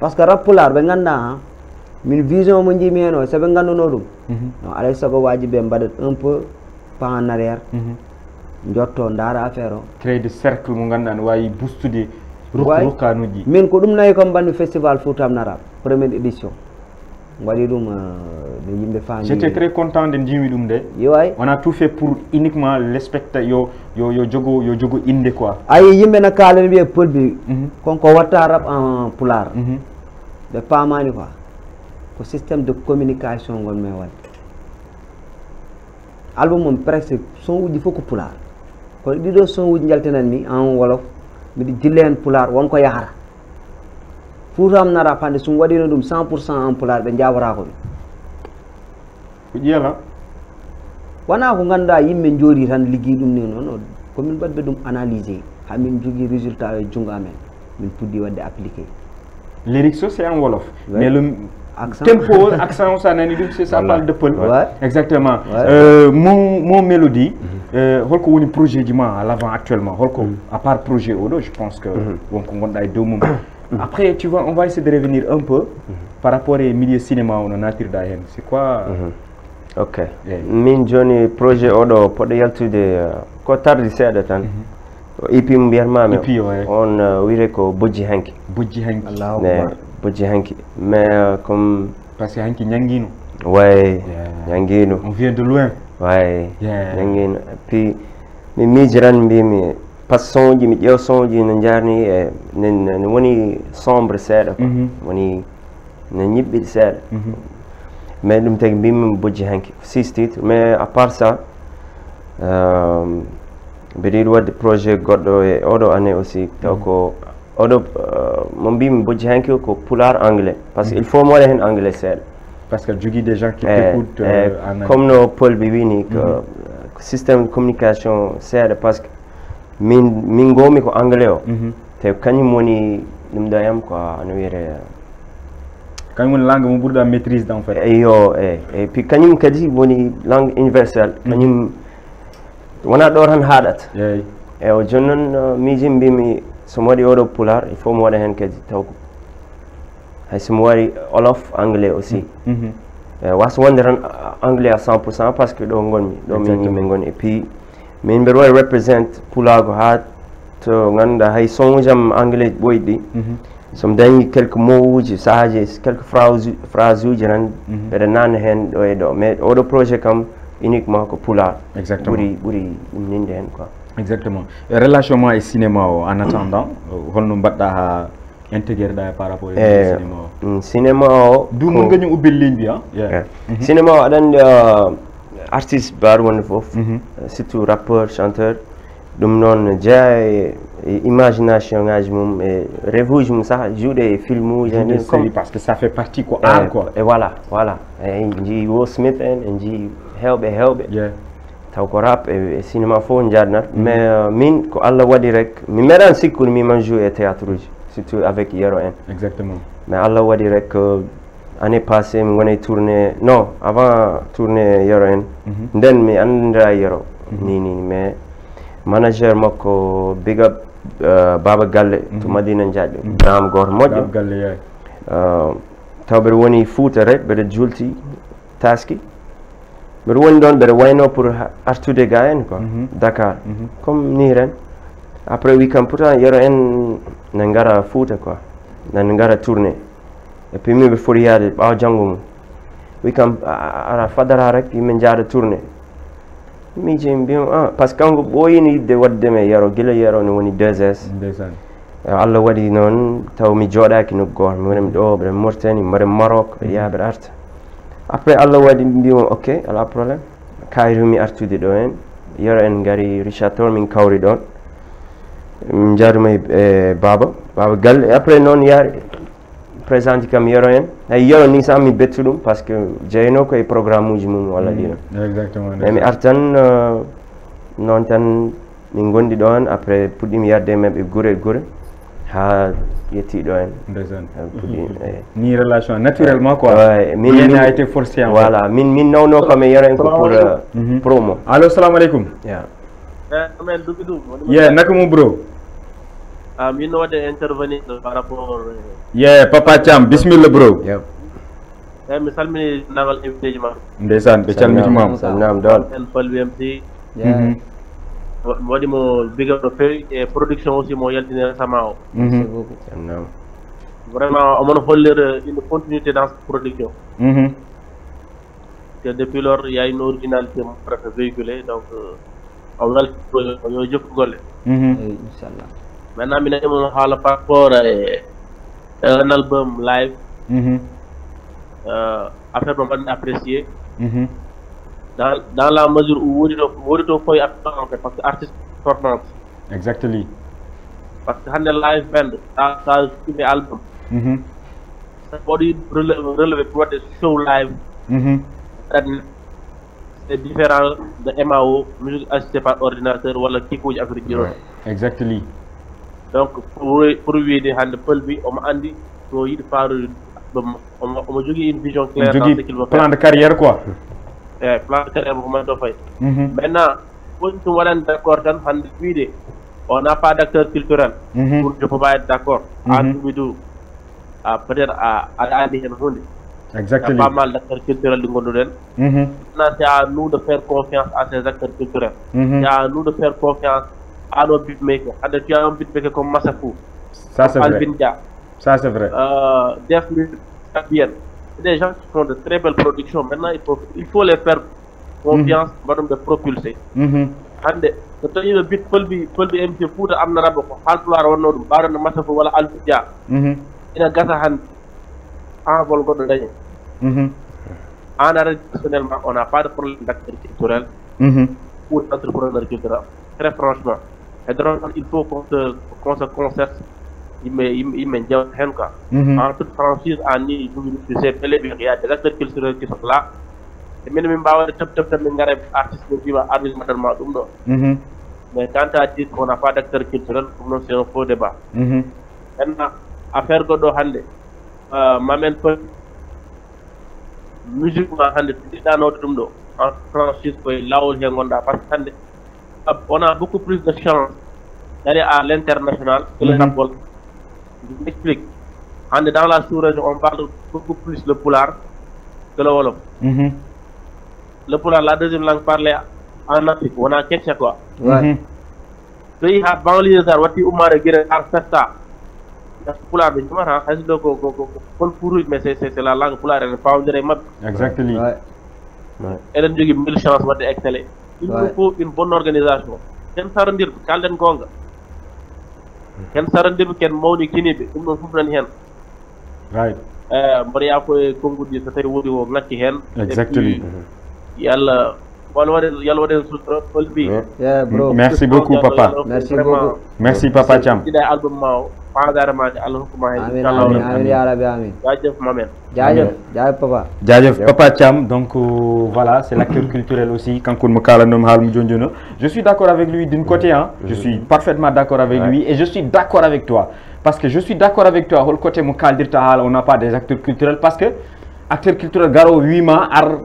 par ce que rap pular ɓe ganda min vision mo jimi hen o soɓe ganduno ɗum non alay saago waji ɓe mbaɗat un peu pas en arrière jotto dara affaire o créé de cercle mo ganduɗa ne wawi boostude rokkanuji min ko ɗum nayi kom mbanmi festival Foutam Narab première édition waɗi ɗum de yimɓe faami j'étais très content de jiimi ɗum de way on a tout fait pour uniquement le spectacle yo jogo inde quoi ayi yimɓe ne kalani wiye pulbi konko watta rap en pular ɓe paamani quoi ko systéme de communication gonmi wadde album mum presque son uji fof ko pular kono ɗiɗo son uji jaltinanmi en wolof miɗo jille hen pular wonko yahata Foutam Narab hande sum waɗino ɗum 100% en pular ɓe jawarako ɗum ko ƴeela wona ko ganduɗa yimɓe jooɗi tan ligguey ɗum ni noon komin ɓadɓe ɗum analysé hamin jogui résultat e junggo amen min puɗɗi wadde appliqué lyrics o c'est en wolof mais le tempo accent ça nani ɗum c'est ça parle de peul exactement mon mélodie holko woni projet ji ma à l'avant actuellement holko à part projet oɗo je pense que wonko gonɗa e dow mum Après, tu vois, on va essayer de revenir un peu par rapport au milieu cinéma on a nature d'ailleurs. C'est quoi Ok. Min joni projet odo podo yaltude ko tardi seeda tan. Ipi mbiyatmami on wire ko Bojji Hanki. Bojji Hanki. Allahu Akbar. Bojji Hanki. Mais comme parce que Hanki ñangino. Ouais. Ñangino. On vient de loin. Ouais. Ñangino. Puis mi mijiran mbimi pas sonji mi ƴeew sonji no jarni e ne woni sombre seeɗa quoi. Woni ne ñiɓɓiɗi seeɗa. Mais ɗum tagi mbimi Bojji Hanki 6 titres mais à part ça mbiɗa yiɗi wadde projet goɗɗo e oɗo année aussi taw ko oɗo mo mbimi Bojji Hanki ko pular anglais parce que il faut mo waɗa hen anglais seeɗa parce que jogui des gens qui t'écoutent comme no Paul ɓe wini ko système de communication seeɗa parce que min gomi ko anglais o te kañum woni ɗum ɗo yam ko no wiyete kañum woni langue mo ɓurɗa maîtrise en fait eyo et puis kañum kadi woni langue universelle kañum wona ɗo tan haɗata e o joni noon miiji mbimi somo waɗi oɗo pular il faut mo waɗa hen kadi taw ko hay somo waɗi olof anglais aussi wasa wonde tan anglais à 100% parce que ɗo gonmi ɗo min yimɓe goni et puis min mbeɗa wawi représente pulago ha to ganduɗa hay son jam anglais ɓoyɗi ɗi somi dañi quelques mots uji sahaji quelques phrase uji tan mbeɗa nanna hen ɗo e ɗo mais oɗo projet kam uniquement ko pular ɓuuri ɗum ninde hen quoi exactement relation ma e cinéma o en attendant holno mbaɗɗa ha intégré ɗa par rapport e cinéma o cinéma o du mo gañum ubbil ligne bi cinéma o aɗa andi artiste mbaɗo wonde foof surtout rappeur chanteur ɗum noon jeeya e imagination ngaji mum e rêve uji mum sah juuɗe e film uji comme parce que ça fait partie ko art quoi et voilà e jii Will Smith en e jii hewɓe taw ko rap e cinéma fof jadnata mais min ko Allah waɗi rek mi meeɗani sikkude miman joué e théâtre uji surtout avec Yero en exactement mais Allah waɗi rek année passée mi woni tourné non avant tourné Yero en nden mi andira Yero ni mais manager makko big up Baba Galle to Madina Diadio dam goto moƴƴo taw mbeɗa woni Fouta rek mbeɗa julti taski mbeɗa woni ɗon mbeɗa wayno pour artude ga en quoi Dakar comme ni ren après wi kam pourtant Yero en ne gara Fouta quoi nane gara tourné et puis min ɓe foti yaade ɓawa janggo mum wi kam ara fadara rek yimɓe jaada tourné miiji mbima par ce que kanko ɓooyini yidde waddeme Yero gila Yero ne woni 2S Allah waɗi noon taw mi jooɗaki nokku goto mi wonimi ɗo mbeɗa Mauritanie mbeɗa Maroc mbeɗa yaha mbeɗa arta après Allah waɗi mbima ok ala probléme kayitumi artude ɗo hen Yero en gari Richard Toll min kawri ɗon min jaaduma e Baba Galle et après noon yaari présenté kam Yero en hay Yero ni sa mi bettu ɗum par ce que jeyno koye programme uji mum walla ɗino mais mi artan noon tan min gondi ɗon après puɗɗimi yadde mabɓe gure ha yetti ɗo en ni relation naturellement quoi min a été forcé voilà min nawno kam e Yero en ko pour promo allo salamu aleykum amen dugi ɗum naka mo bro min waɗe intervenir par rapport Papa Thiam bismillah bro mi salmini nagal invité ji ma ndeysan ɓe calmitimama salminama ɗon en Fallu MC mo waɗimo big up no fewi e production aussi mo yaltini récemment o vraiment omono hollire une continuité dans cette production que depuis lors il y a une originalité mo waɗata véhiculé donc o welti yo jokku golle inchallah maintenant mi naɗimo haala par rapport e un album live affaire mo mbaɗmi apprécié dans la mesure où woodi to foye en fait parce que artiste sortante exactly par ce que hannde live band sa suɓe album so waɗi relevé pour waɗde show live c'est différent de MAO musique assistée par ordinateur walla kikuji affaire ji ɗon exactly donc pour wiide hannde Pelbi omo anndi so yiɗi faarude omo jogii une vision claire dans ce qu'il veut faire plan de carrière quoi plan de carrière ko man to fayi maintenant woni tum waɗani d' accord tan hannde wiide on n'a pas d'acteur culturel. Pour je peux pas être d'accord. Peut-être à Adi Henhundi. Exactement. Il y a pas mal d'acteurs culturels du Gondoden. Maintenant, c'est à nous de faire confiance à ces acteurs culturels. C'est à nous de faire confiance à nos beatmakers. Tu as un beatmaker comme Massafou. Ça, c'est vrai. Albin. Ça, c'est vrai. Def bien. C'est des gens qui font de très belles productions. Maintenant, il faut les faire confiance, madame, de propulser. Hande, quand il y a le beat, Paul B MC Fouta Amna Rabo, Halplar Onodou, Baron Massafou, voilà Alpia. Il a Gazahan en vol de l'année. Personnellement, on n'a pas de problème d'acteur culturel ou d'entrepreneur culturel. Très franchement. Et donc, il faut qu'on se concerte. Il me dit en toute franchise, il y a des acteurs culturels qui sont là. Et même artistes qui vont mais quand tu dis qu'on n'a pas d'acteurs culturels, pour nous c'est un faux débat. Maintenant, affaire Godo Hande, m'amène peu musiquement Hande, dans notre monde, en franchise, là où parce que on a beaucoup plus de chance d'aller à l'international que le Napoli. Je m'explique. Dans la sous-région, on parle beaucoup plus le Poulard que le Wolof. Le Poulard, la deuxième langue parlée en Afrique, on a quelque quoi. Pays à banlieue, ça va être Arfesta. Le Poulard, mais c'est la langue Poulard, elle pas exactement. Elle a eu 1000 chances d'exceller. Il nous faut une bonne organisation. Ken sarandir kalden gonga. Ken sarandir ken mawni kinibe dum non fuf nan hen. Right. Maria ko kongudi so tay wodi wo ngacci hen. Exactly. Yalla yalla wade sutra polbi. Yeah bro. Merci beaucoup papa. Merci beaucoup. Merci papa Cham. Dida album ma pagarama Allah hukuma amin amin ya rabbi amin. Jajef mamen. Jajef papa. Jajef papa Cham. Donc voilà, c'est l'acteur culturel aussi quand on me parle nom Halm Djonjono. Je suis d'accord avec lui d'une côté hein. Je suis parfaitement d'accord avec lui et je suis d'accord avec toi parce que je suis d'accord avec toi au côté mo kaldirta hala on n'a pas des acteurs culturels parce que acteur culturel garo 8 mois ar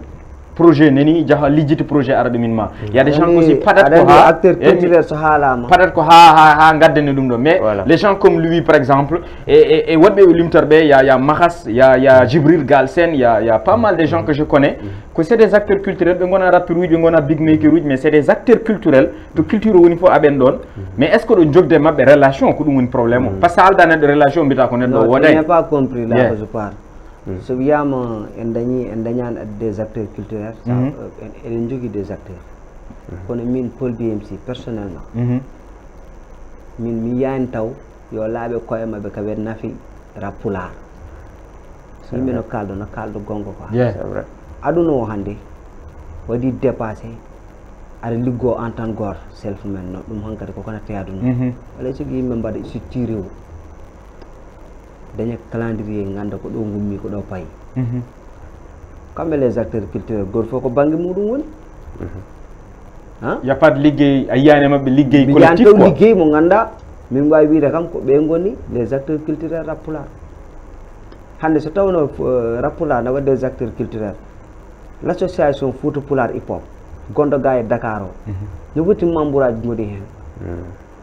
projet neni jaha lijiti projet arade minma il y a des gens aussi padat ko ha acteur culturel so halama padat ko ha gaddene dum do mais les gens comme lui par exemple et wodbe limtarbe il y a Mahas il y a Jibril Galsen il y a pas mal de gens que je connais que c'est des acteurs culturels be ngona rappeur wi be ngona big maker wi mais c'est des acteurs culturels to culture woni fo aben don mais est-ce que do jogde mabbe relation ko dum woni problème parce que aldana de relation bita ko neddo woday je n'ai pas compris là je parle. So wiyama en dañan des acteurs culturels eɗen jogui des acteurs kono min Paul BMC personnellement min mi yani taw yo laaɓe koye mabɓe ka ɓe nafi rap pular yimɓe no kaldo gongo quoi aduna o hande waɗi dépassé aɗa liggo en tant goto self men no ɗum hankkadi ko konate aduna wala sigi yimɓe mbaɗa structuré o daña calendrier ganda ko ɗo gummi ko ɗo payi kamɓe les acteurs culturels goto fof ko banggue muɗum woni y a pas de liggéey a yiyani mabɓe liggéey collectif quoi liggéey mo ganda min wawi wiide kam ko ɓe goni les acteurs culturels rap pular hande so tawno rap pular ne waɗi des acteurs culturels l' association Fouta Pular hip hop gonɗo ga e Dakar o no woti membre aji goni hen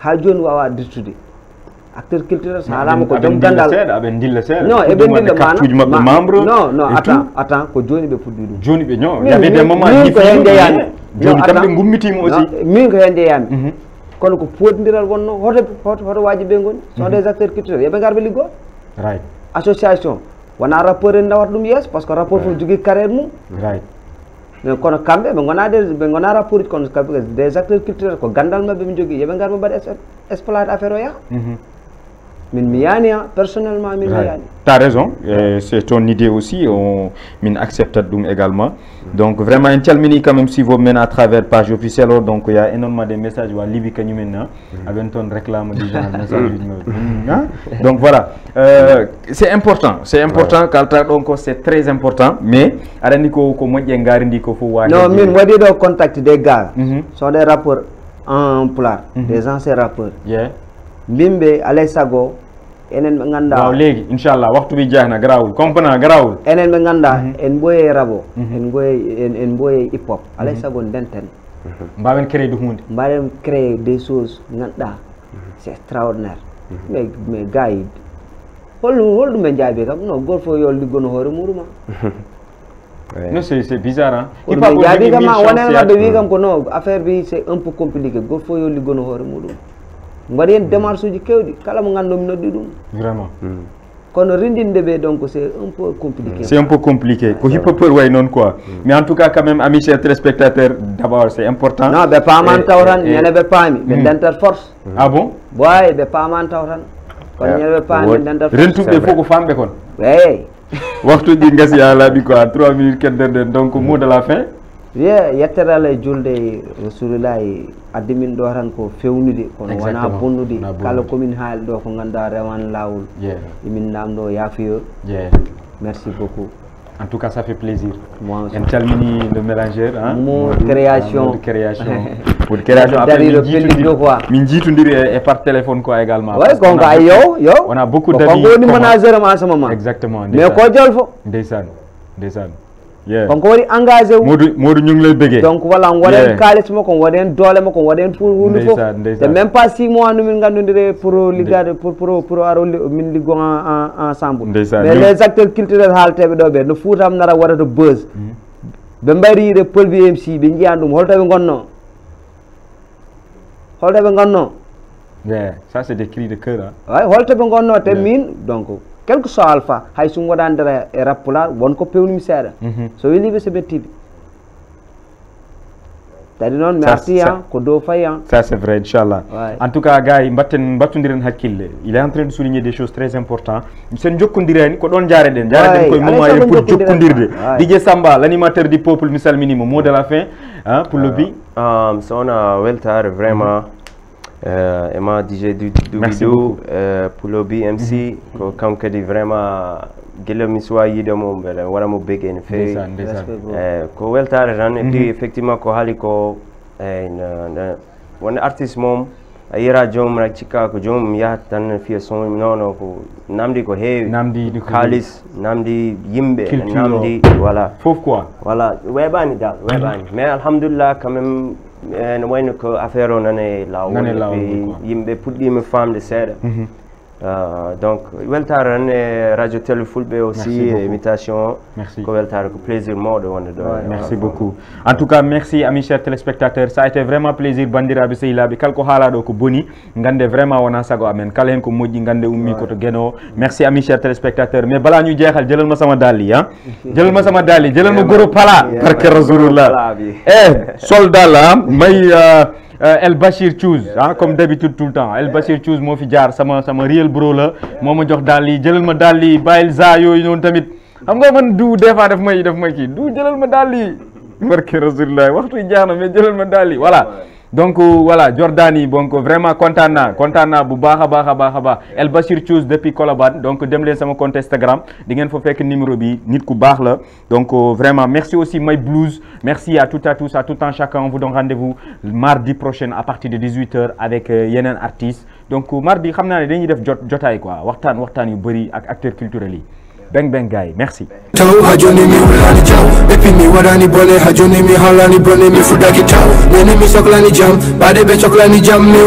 ha joni wawa dirtude acteur culturel ça alama ko jom gandal non e be dilla mana non attends ko joni be puddi dum joni be non y avait des moments ko hende yami joni kambe gummitimo aussi min ko hende yami kono ko poddiral wonno hoto waji be ngoni sont des acteurs culturels be garbe liggo right association wana rappeur en dawat dum yes parce que rappeur fo jogi carrière mum right mais kono kambe be ngona rappeur kono des acteurs culturels ko gandal mabbe mi jogi be garbe bad exploit affaire o ya personnellement tu as raison c'est ton idée aussi on accepte également donc vraiment un calmini quand même si vous menez à travers page officielle donc il y a énormément de messages wa libi kanyum maintenant avec ton réclame déjà message donc voilà c'est important kalta donc c'est très important mais adani ko modje ngari ko fo wa non min wadi do contact des gars sont des rappeurs en pulaar des anciens rappeurs bimbe alay sago enen be ganda waaw legi inshallah waxtu bi jeexna grawul comprendre grawul enen be ganda en boye rabo en boye hip hop alay sago denten mbawen créer du hunde mbawen créer des choses ganda c'est extraordinaire mais gars yi holɗum ɓe jaabi kam non goto fof yo liggono hoore muɗuma non c'est bizarre hein ɓe jaabi kam ma wonen wadde wi kam ko non affaire bi c'est un peu compliqué goto fof yo liggono hoore muɗum mbaɗi hen démarche uji kewɗi kala mo ganduɗo mi noddi ɗum vraiment kono rindinde ɓe donc c'est un peu compliqué c'est un peu compliqué ko hippo peur way non quoi mais en tout cas quand même amis chers téléspectateurs d'abord c'est important non ɓe paman taw tan ñande ɓe paami ɓe dentat force ah bon boy ɓe paman taw tan kono ñande ɓe paami ɓe dentat force rentuɓe fof ko famɓe kon wey waxtuji gasi ya laaɓi quoi 3 minutes kedderden donc mot de la fin yettere e julde rasulullahi addi min ɗo tan ko fewnude kono wona bonnude kala komin haali ɗo ko ganduɗa rewan lawol imin namɗo yaafuyo merci beaucoup en tout cas ça fait plaisir en calmini le mélangeur Mood création Mood création dari ɗo pelliɗo quoi min jiitodiri e par téléphone quoi également ouais gonga ay yo on a beaucoup d'amis ko woni manager am en ce moment exactement mais ko jolfo ndeysaan konko waɗi engagé Modou ñu ngi lay bëggee donc voilà waɗen kalis makko waɗen doole makko waɗen pour hunde fof c'est même pas 6 mois no min gandodire pour liggade pour aro min liggo ensemble mais les acteurs culturels haalteɓe ɗo ɓe no Foutam nara waɗata buzz ɓe mbariide Paul BMC ɓe jiyan ɗum holtoɓe gonno ça c'est des cris de cœur way holtoɓe gonno te min donc quel que soit alpha hay sum waɗandere e rappular wonko pewnimi seeɗa so weliɓe so ɓettiɓe tadi noon merci ko dow fayi ça c'est vrai inchallah en tout cas gars yi battodiren hakkille il est en train de souligner des choses très importantes sen jokkodirani ko ɗon jareɗen koye moment ye pour jokkodirde DJ Samba l'animateur du peuple mi salminimo mot de la fin pour le bi so wona weltare vraiment Emma DJ Doubidou pour le BMC ko kam kadi vraiment gila mi suwa yiide mo beele wara mo bege no feewi ko weltare tan et puis effectivement ko haali ko won artiste mom a yira joom rak cikka ko joom yahat tan fiya son nono ko namdi ko heewi namdi kalis namdi yimɓe namdi voilà fof quoi voilà weɓani dal weɓani mais alhamdulillah quand même no wayno ko affaire o nane lawol yimɓe puɗɗima famde seeɗa donc weltare tan e radio télé fulɓe aussi invitation ko weltare ko plaisir mawɗo wonde ɗo merci beaucoup en tout cas merci amis chers téléspectateurs ça a été vraiment plaisir bandiraɓe sehilaɓe kala ko haalaɗo ko boni gande vraiment wona sago amen kala hen ko moƴƴi gande ummi koto gueno merci amis chers téléspectateurs mais bala ñu jeexal jëlal ma sama dali jëlal ma sama dali jëlal ma goro pala barke rasulullah soldat may El Bachir Choose comme d'habitude tout le temps El Bachir Choose moo fi jaar sama real bro la moo ma jox daal yi jëlal ma daal yi bàyyil za yooyu noonu tamit xam nga man du des fois daf may kii du jëlal ma daal yi barke rasulullah waxtu jeex na mais jëlal ma daal yi voilà donc voilà Jordani donc vraiment kontaan naa bu baax a baax El Bachir Choose depuis Colobane donc dem leen sama compte Instagram di ngeen fa fekk numéro bi nit ku baax la donc vraiment merci aussi My Blues merci à toutes à tous à tout un chacun on vous donne rendez-vous mardi prochain à partir de 18h avec yeneen artistes donc mardi xam naa ne dañuy def jotaay quoi waxtaan yu bëri ak acteurs culturels yi bang bang guy merci taw hajoni mi wulani jaw epi mi wadani bone hajoni mi halani bone mi fudaki taw nene mi soklani jam bade be choklani jam mi